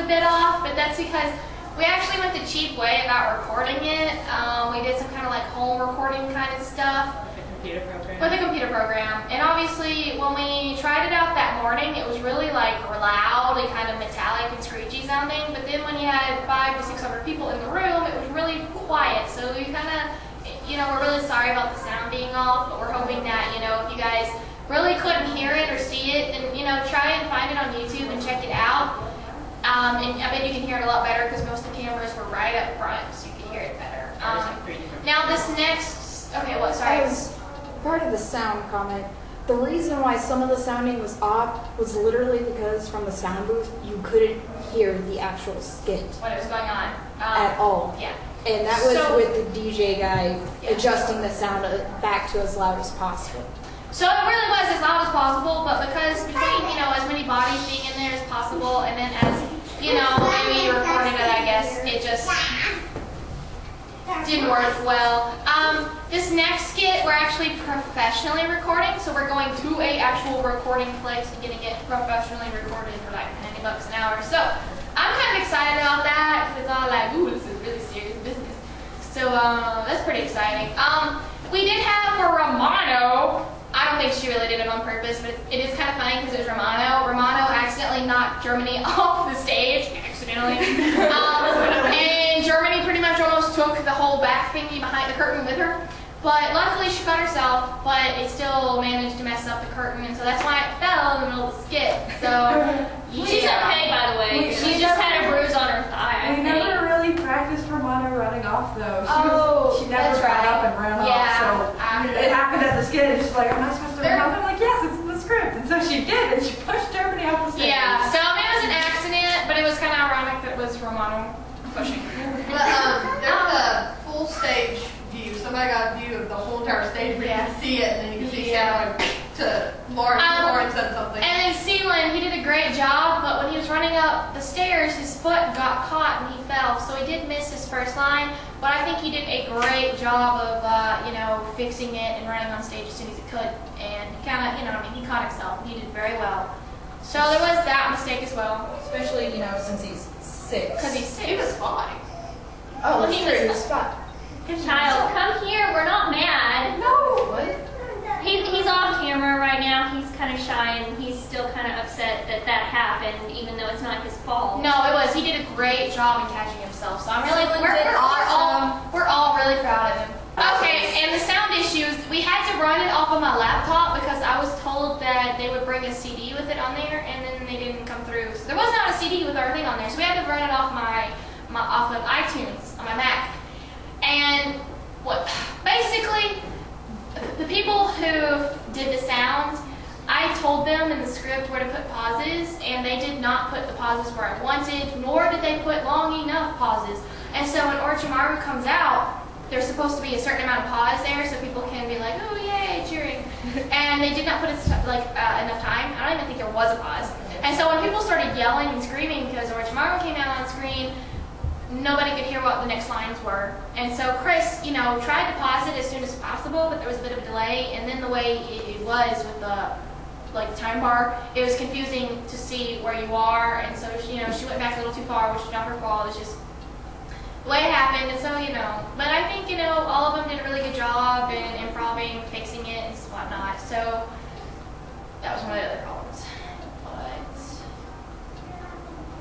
a bit off, but that's because we actually went the cheap way about recording it. We did some kind of like home recording kind of stuff. With a computer program. And obviously, when we tried it out that morning, it was really like loud and kind of metallic and screechy sounding. But then when you had 500 to 600 people in the room, it was really quiet. So we kind of, you know, we're really sorry about the sound being off, but we're hoping that, you know, if you guys really couldn't hear it or see it, then, you know, try and find it on YouTube and check it out. And I bet you can hear it a lot better because most of the cameras were right up front, so you can hear it better. Now this next, okay, what, sorry? Part of the sound comment, the reason why some of the sounding was off was literally because from the sound booth you couldn't hear the actual skit. What was going on. At all. Yeah. And that was with the DJ guy adjusting the sound back to as loud as possible. So it really was as loud as possible, but because between, you know, as many bodies being in there as possible, and then as, you know, maybe you recorded it, I guess, it just didn't work well. This next skit, we're actually professionally recording, so we're going to a actual recording place and getting it professionally recorded for like $90 an hour. So I'm kind of excited about that. It's all like, ooh, this is really serious business. So that's pretty exciting. We did have for Romano. I don't think she really did it on purpose, but it is kind of funny because it was Romano. Romano accidentally knocked Germany off the stage, accidentally. And Germany pretty much almost took the whole back thingy behind the curtain with her. But luckily she cut herself, but it still managed to mess up the curtain, and so that's why it fell in the middle of the skit. So, yeah. She's okay, by the way. She just had a bruise on her thigh. We never really practiced Romano running off, though. She never that's got right. up and ran off, so it happened at the skit, and she's like, I'm not supposed to run off. I'm like, yes, it's in the script. And so she did, and she pushed Germany off the stage. Yeah, so I mean, it was an accident, but it was kind of ironic that it was Romano pushing. But there's a full stage view. Somebody got a view of the whole entire stage where you can see it, and then you can see Sealand to Lora said something. And then Sealand, he did a great job, but when he was running up the stairs, his foot got caught and he fell. So he did miss his first line, but I think he did a great job of, you know, fixing it and running on stage as soon as he could. And he kind of, you know, I mean, he caught himself. He did very well. So there was that mistake as well. Especially, you know, since he's 6. Because he's 6. He was 5. Oh, Well, he was was 5. Child, come here. We're not mad. No. What? He's off camera right now. He's kind of shy, and he's still kind of upset that that happened, even though it's not his fault. No, it was. He did a great job in catching himself. So I'm really, we're all really proud of him. Okay, and the sound issues, we had to run it off of my laptop because I was told that they would bring a CD with it on there, and then they didn't come through. So there was not a CD with everything on there, so we had to run it off off of iTunes on my Mac. And what basically the people who did the sound, I told them in the script where to put pauses, and they did not put the pauses where I wanted, nor did they put long enough pauses. And so when Orochimaru comes out, there's supposed to be a certain amount of pause there so people can be like, oh yay, cheering. And they did not put enough time. I don't even think there was a pause. And so when people started yelling and screaming because Orochimaru came out on screen, nobody could hear what the next lines were. And so Kris, you know, tried to pause it as soon as possible, but there was a bit of a delay. And then the way it was with the time bar, it was confusing to see where you are. And so, you know, she went back a little too far, which is not her fault. It's just the way it happened. And so, you know, but I think, you know, all of them did a really good job in improving, fixing it, and whatnot. So that was one of the other problems. But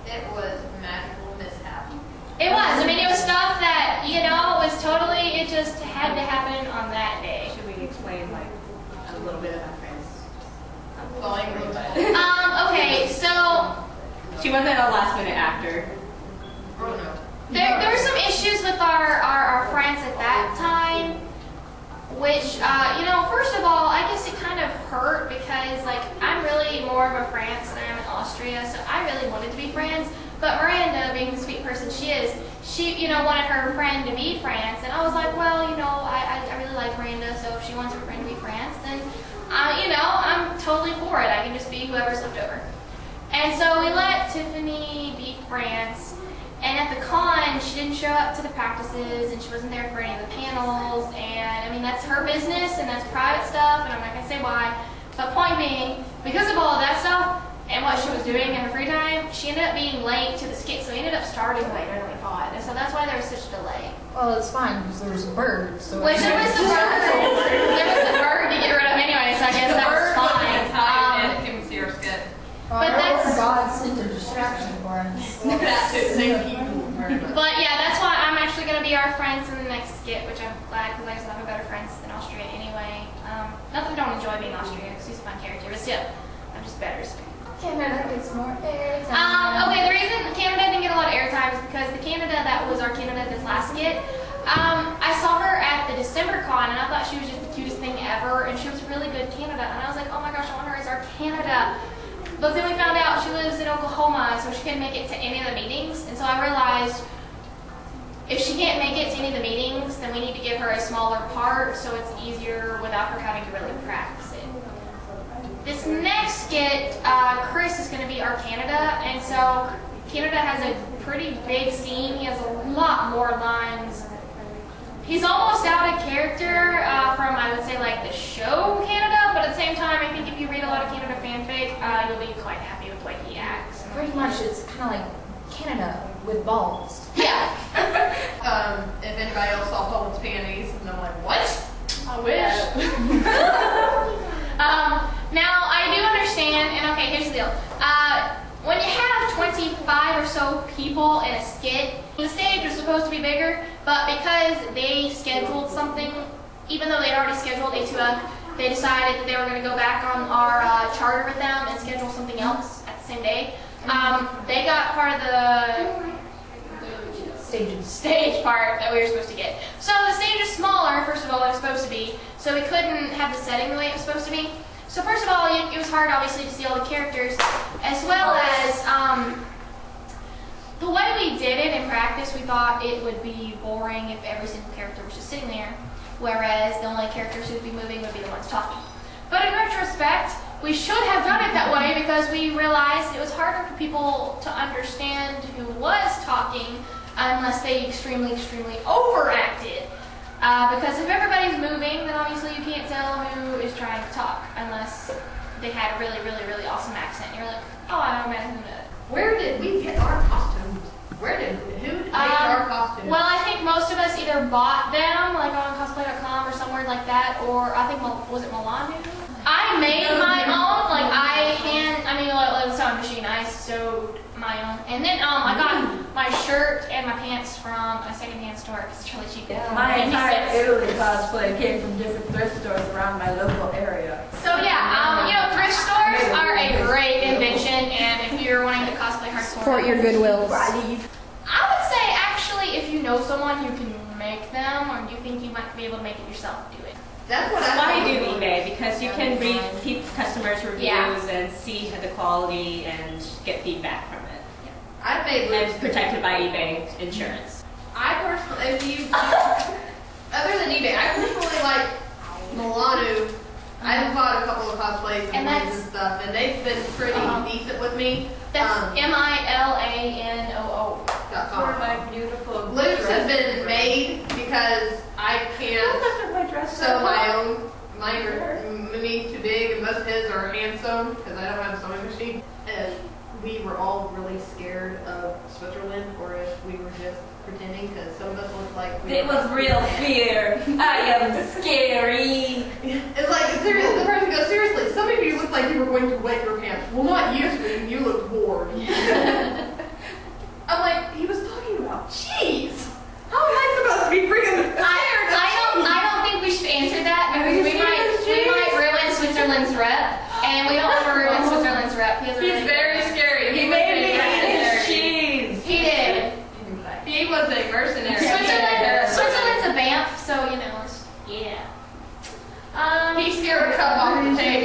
It was magical mishap. it was. I mean, it was stuff that, you know, was totally, it just had to happen on that day. Should we explain, like, a little bit about Kris? Falling really bad. Okay, so She wasn't a last-minute actor. Oh no. there were some issues with our friends at that time, which, you know, first of all, I guess it kind of hurt because, like, I'm really more of a France than I am in Austria, so I really wanted to be friends. But Miranda, being the sweet person she is, she, you know, wanted her friend to be France, and I was like, well, you know, I really like Miranda, so if she wants her friend to be France, then, you know, I'm totally for it. I can just be whoever's left over. And so we let Tiffany be France, and at the con, she didn't show up to the practices, and she wasn't there for any of the panels, and, I mean, that's her business, and that's private stuff, and I'm not going to say why. But point being, because of all of that stuff, and what she was doing in her free time, she ended up being late to the skit, so we ended up starting later than we thought, and so that's why there was such a delay. Well, it's fine because there was a bird. So Which there was a bird to get rid of anyway, so I guess that was fine. Can we see our skit? But that's God sent a distraction for us. That too. Thank you very much. But yeah, that's why I'm actually going to be our friends in the next skit, which I'm glad because I just have a better friends than Austria anyway. Not that I don't enjoy being Austria because he's a fun character, but still, I'm just better. Canada gets more airtime. Okay, the reason Canada didn't get a lot of airtime is because the Canada that was our Canada this last skit, I saw her at the December con and I thought she was just the cutest thing ever and she was really good Canada and I was like, oh my gosh, I want her as our Canada. But then we found out she lives in Oklahoma, so she couldn't make it to any of the meetings, and so I realized if she can't make it to any of the meetings, then we need to give her a smaller part so it's easier without her having to really practice it. This next skit, Kris is going to be our Canada, and so Canada has a pretty big scene. He has a lot more lines. He's almost out of character from, I would say, like the show Canada, but at the same time, I think if you read a lot of Canada fanfic, you'll be quite happy with the way he acts. Pretty much, it's kind of like Canada with balls. Yeah. If anybody else saw Poland's panties, and I'm like, what? I wish. Now, I do understand, and okay, here's the deal. When you have 25 or so people in a skit, the stage was supposed to be bigger, but because they scheduled something, even though they'd already scheduled A2F, they decided that they were going to go back on our charter with them and schedule something else at the same day. They got part of the stage part that we were supposed to get. So the stage is smaller, first of all, than it was supposed to be, so we couldn't have the setting the way it was supposed to be. So first of all, it was hard, obviously, to see all the characters, as well as the way we did it in practice, we thought it would be boring if every single character was just sitting there, whereas the only characters who would be moving would be the ones talking. But in retrospect, we should have done it that way because we realized it was harder for people to understand who was talking unless they extremely, extremely overacted. Because if everybody's moving, then obviously you can't tell who is trying to talk unless they had a really, really, really awesome accent. You're like, oh, I don't imagine that. Where did we get our costumes? Who made our costumes? Well, I think most of us either bought them, like on cosplay.com or somewhere like that, or I think, was it Milano? I made my own, like the sewing machine, I sewed my own. And then I got my shirt and my pants from a secondhand store because it's really cheap. My entire Italy cosplay came from different thrift stores around my local area. So yeah, thrift stores are a great invention, and if you're wanting to cosplay hardcore, Support your Goodwills. I would say actually, if you know someone who can make them, or you think you might be able to make it yourself, do it. That's what why I do eBay, because you can read customers' reviews and see the quality and get feedback from it. I've made And it's protected by eBay insurance. I personally, other than eBay, I personally like Milano. I've bought a couple of cosplays and and stuff, and they've been pretty decent with me. That's MILANOO.com. For my beautiful Loops have been made because I can't sew my own. Mine are me too big, and most of his are hand sewn because I don't have a sewing machine. And we were all really scared of Switzerland, or if we were just pretending, because some of us looked like It was real fear. I am scary. It's like, seriously, the person goes, seriously, some of you looked like you were going to wet your pants. Well, not you, sweetie, you looked bored. I'm like, he was talking about cheese. How am I supposed to be freaking scared? I don't think we should answer that because we might ruin Switzerland's rep, and we don't want to ruin Switzerland's rep. He's very scary. He made me eat his cheese. He did. He was a mercenary. Switzerland's a vamp, so yeah. He scared a cup off the table.